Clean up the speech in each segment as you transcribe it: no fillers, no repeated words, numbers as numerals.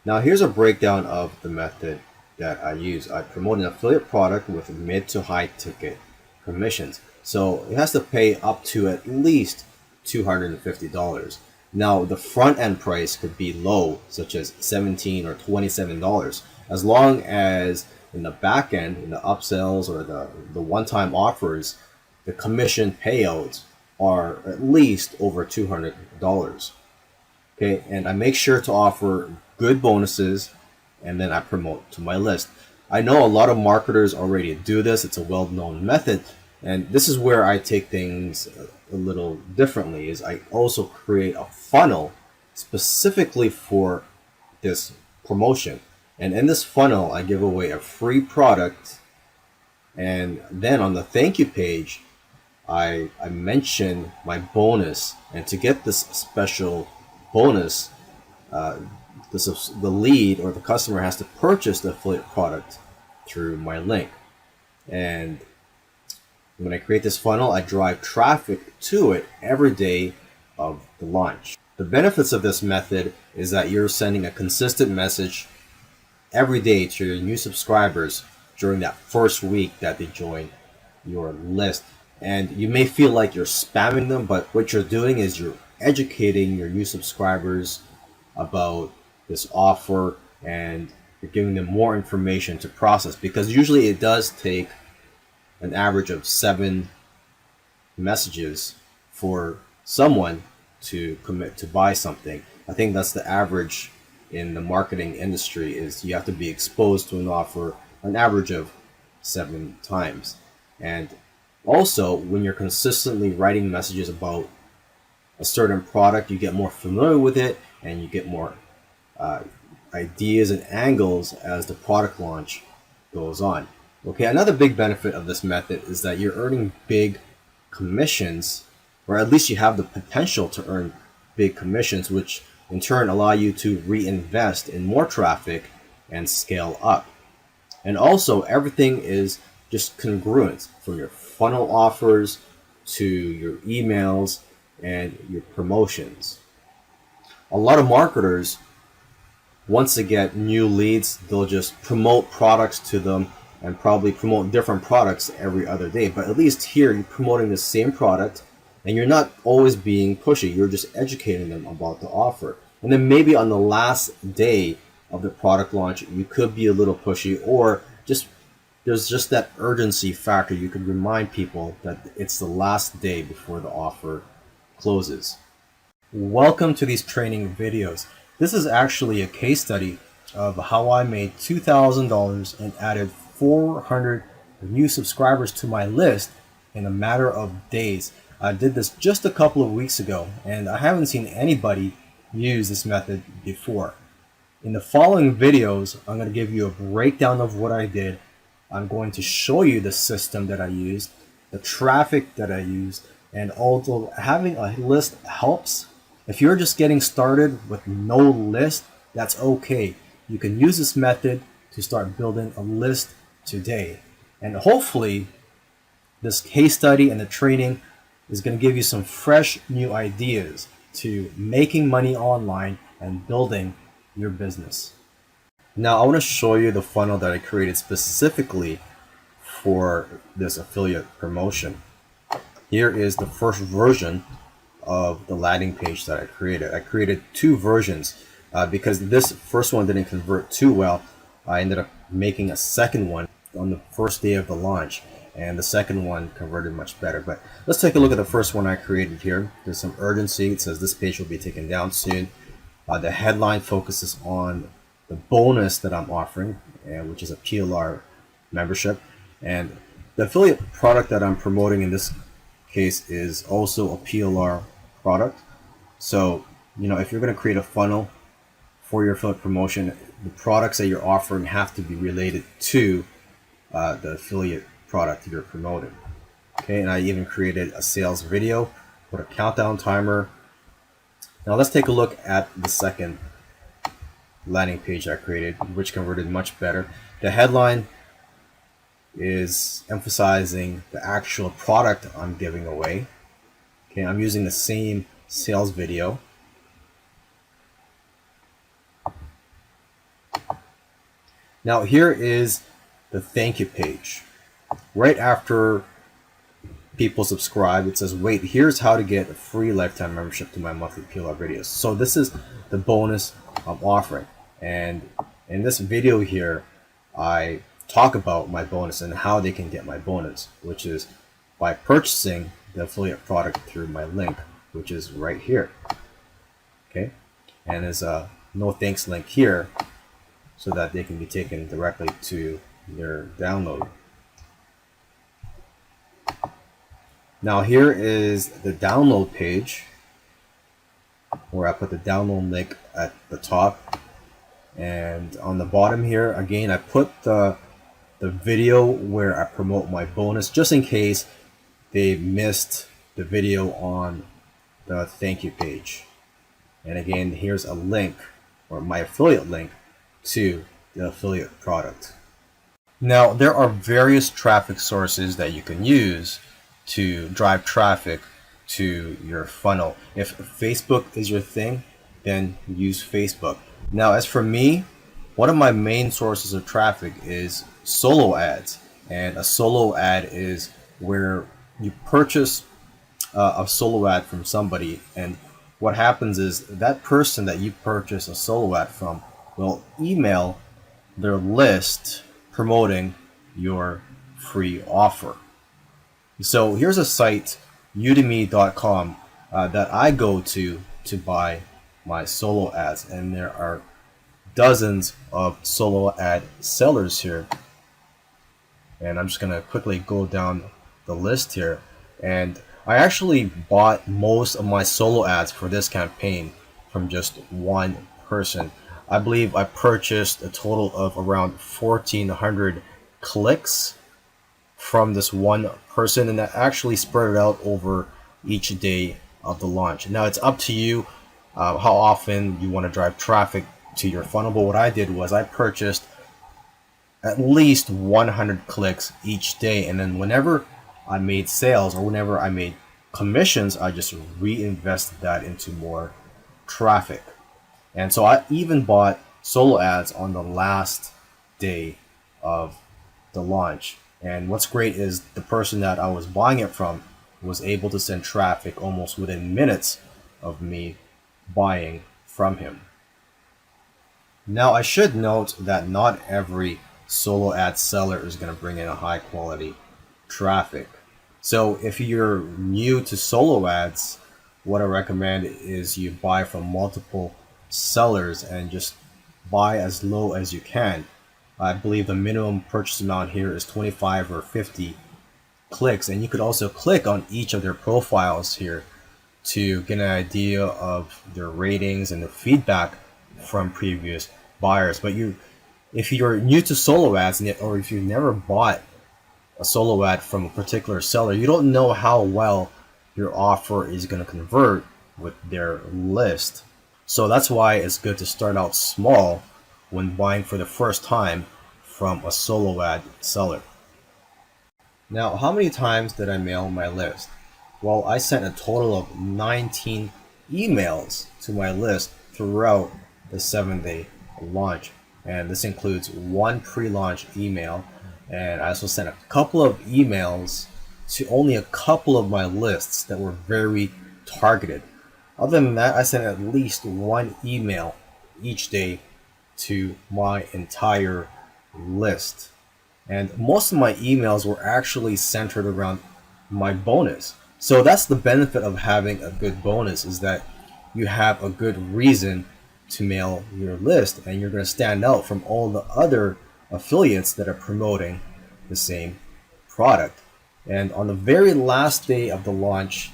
Now here's a breakdown of the method that I use. I promote an affiliate product with mid to high ticket commissions. So it has to pay up to at least $250. Now the front end price could be low, such as $17 or $27, as long as in the back end, in the upsells or the one-time offers, the commission payouts are at least over $200. Okay, and I make sure to offer good bonuses, and then I promote to my list. I know a lot of marketers already do this. It's a well-known method, and this is where I take things a little differently. Is I also create a funnel specifically for this promotion, and in this funnel I give away a free product, and then on the thank you page I mention my bonus. And to get this special bonus, the lead or the customer has to purchase the affiliate product through my link. And when I create this funnel, I drive traffic to it every day of the launch. The benefits of this method is that you're sending a consistent message every day to your new subscribers during that first week that they join your list. And you may feel like you're spamming them, but what you're doing is you're educating your new subscribers about this offer, and you're giving them more information to process, because usually it does take an average of 7 messages for someone to commit to buy something. I think that's the average in the marketing industry, is you have to be exposed to an offer an average of 7 times. And also, when you're consistently writing messages about a certain product, you get more familiar with it, and you get more ideas and angles as the product launch goes on. Okay, another big benefit of this method is that you're earning big commissions, or at least you have the potential to earn big commissions, which in turn allow you to reinvest in more traffic and scale up. And also, everything is just congruent, from your funnel offers to your emails and your promotions. A lot of marketers, once they get new leads, they'll just promote products to them and probably promote different products every other day. But at least here, you're promoting the same product, and you're not always being pushy. You're just educating them about the offer. And then maybe on the last day of the product launch, you could be a little pushy, or just there's just that urgency factor. You could remind people that it's the last day before the offer closes. Welcome to these training videos. This is actually a case study of how I made $2,000 and added 400 new subscribers to my list in a matter of days. I did this just a couple of weeks ago, and I haven't seen anybody use this method before. In the following videos, I'm going to give you a breakdown of what I did. I'm going to show you the system that I used, the traffic that I used, and although having a list helps, if you're just getting started with no list, that's okay. You can use this method to start building a list today. And hopefully, this case study and the training is going to give you some fresh new ideas to making money online and building your business. Now, I want to show you the funnel that I created specifically for this affiliate promotion. Here is the first version of the landing page that I created. I created 2 versions because this first one didn't convert too well. I ended up making a second one on the first day of the launch, and the second one converted much better. But let's take a look at the first one I created here. There's some urgency. It says this page will be taken down soon. The headline focuses on the bonus that I'm offering, which is a PLR membership. And the affiliate product that I'm promoting in this case is also a PLR product. So, if you're going to create a funnel for your affiliate promotion, the products that you're offering have to be related to the affiliate product you're promoting. Okay, and I even created a sales video, put a countdown timer. Now let's take a look at the second landing page I created, which converted much better. The headline is emphasizing the actual product I'm giving away. Okay, I'm using the same sales video. Now here is the thank you page. Right after people subscribe, it says, wait, here's how to get a free lifetime membership to my monthly PLR videos. So this is the bonus I'm offering. And in this video here, I talk about my bonus and how they can get my bonus, which is by purchasing the affiliate product through my link, which is right here. Okay, and there's a no thanks link here so that they can be taken directly to their download. Now here is the download page where I put the download link at the top, and on the bottom here again I put the video where I promote my bonus, just in case they missed the video on the thank you page. And again, here's a link, or my affiliate link, to the affiliate product. Now there are various traffic sources that you can use to drive traffic to your funnel. If Facebook is your thing, then use Facebook. Now as for me, one of my main sources of traffic is solo ads. And a solo ad is where you purchase a solo ad from somebody, and what happens is that person that you purchase a solo ad from will email their list promoting your free offer. So here's a site, udemy.com, that I go to buy my solo ads, and there are dozens of solo ad sellers here. And I'm just gonna quickly go down the list here, and I actually bought most of my solo ads for this campaign from just one person. I believe I purchased a total of around 1,400 clicks from this one person, and that actually spread it out over each day of the launch. Now it's up to you how often you want to drive traffic to your funnel, but what I did was I purchased at least 100 clicks each day, and then whenever I made sales or whenever I made commissions, I just reinvested that into more traffic. And so I even bought solo ads on the last day of the launch. And what's great is the person that I was buying it from was able to send traffic almost within minutes of me buying from him. Now I should note that not every solo ad seller is going to bring in a high quality traffic. So if you're new to solo ads, what I recommend is you buy from multiple sellers and just buy as low as you can. I believe the minimum purchase amount here is 25 or 50 clicks, and you could also click on each of their profiles here to get an idea of their ratings and the feedback from previous buyers. But if you're new to solo ads, or if you've never bought a solo ad from a particular seller, you don't know how well your offer is going to convert with their list. So that's why it's good to start out small when buying for the first time from a solo ad seller. Now, how many times did I mail my list? Well, I sent a total of 19 emails to my list throughout the 7-day launch. And this includes one pre-launch email, and I also sent a couple of emails to only a couple of my lists that were very targeted. Other than that, I sent at least one email each day to my entire list. And most of my emails were actually centered around my bonus. So that's the benefit of having a good bonus, is that you have a good reason to mail your list, and you're going to stand out from all the other affiliates that are promoting the same product. And on the very last day of the launch,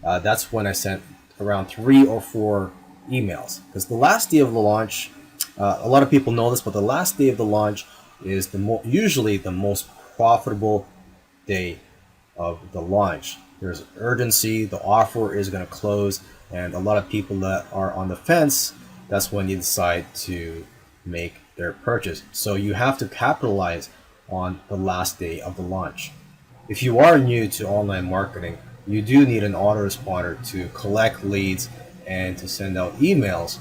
that's when I sent around 3 or 4 emails, because the last day of the launch, a lot of people know this, but the last day of the launch is usually the most profitable day of the launch. There's urgency, the offer is going to close, and a lot of people that are on the fence, that's when you decide to make their purchase. So you have to capitalize on the last day of the launch. If you are new to online marketing, you do need an autoresponder to collect leads and to send out emails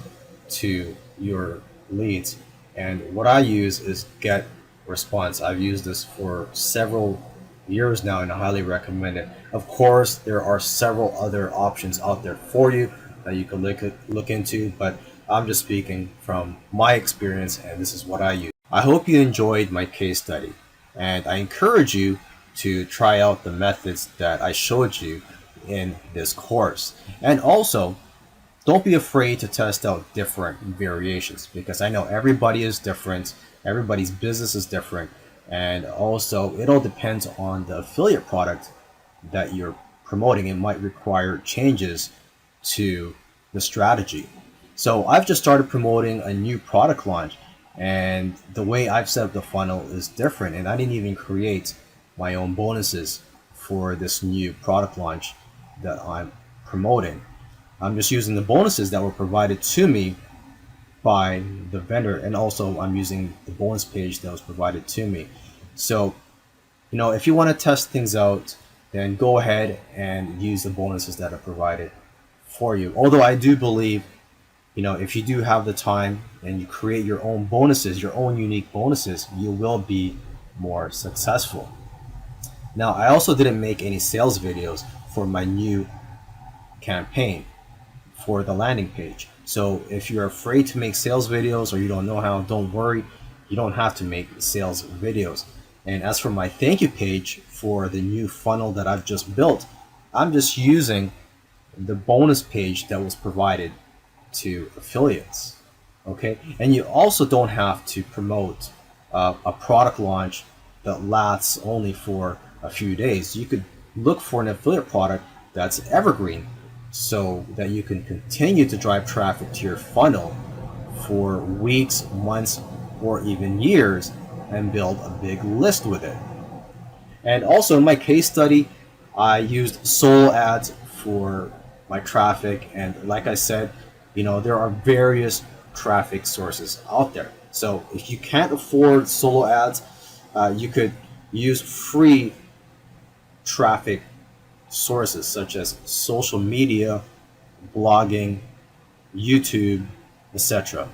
to your leads. And what I use is Get Response. I've used this for several years now, and I highly recommend it. Of course, there are several other options out there for you that you can look into, but I'm just speaking from my experience, and this is what I use. I hope you enjoyed my case study, and I encourage you to try out the methods that I showed you in this course. And also, don't be afraid to test out different variations, because I know everybody is different, everybody's business is different, and also it all depends on the affiliate product that you're promoting. It might require changes to the strategy. So I've just started promoting a new product launch, and the way I've set up the funnel is different, and I didn't even create my own bonuses for this new product launch that I'm promoting. I'm just using the bonuses that were provided to me by the vendor, and also I'm using the bonus page that was provided to me. So, if you want to test things out, then go ahead and use the bonuses that are provided for you. Although I do believe, if you do have the time and you create your own bonuses, your own unique bonuses, you will be more successful. Now, I also didn't make any sales videos for my new campaign for the landing page. So if you're afraid to make sales videos or you don't know how, don't worry. You don't have to make sales videos. And as for my thank you page for the new funnel that I've just built, I'm just using the bonus page that was provided to affiliates. Okay, and you also don't have to promote a product launch that lasts only for a few days. You could look for an affiliate product that's evergreen, so that you can continue to drive traffic to your funnel for weeks, months, or even years, and build a big list with it. And also in my case study, I used solo ads for my traffic, and like I said, there are various traffic sources out there. So if you can't afford solo ads, you could use free traffic sources such as social media, blogging, YouTube, etc.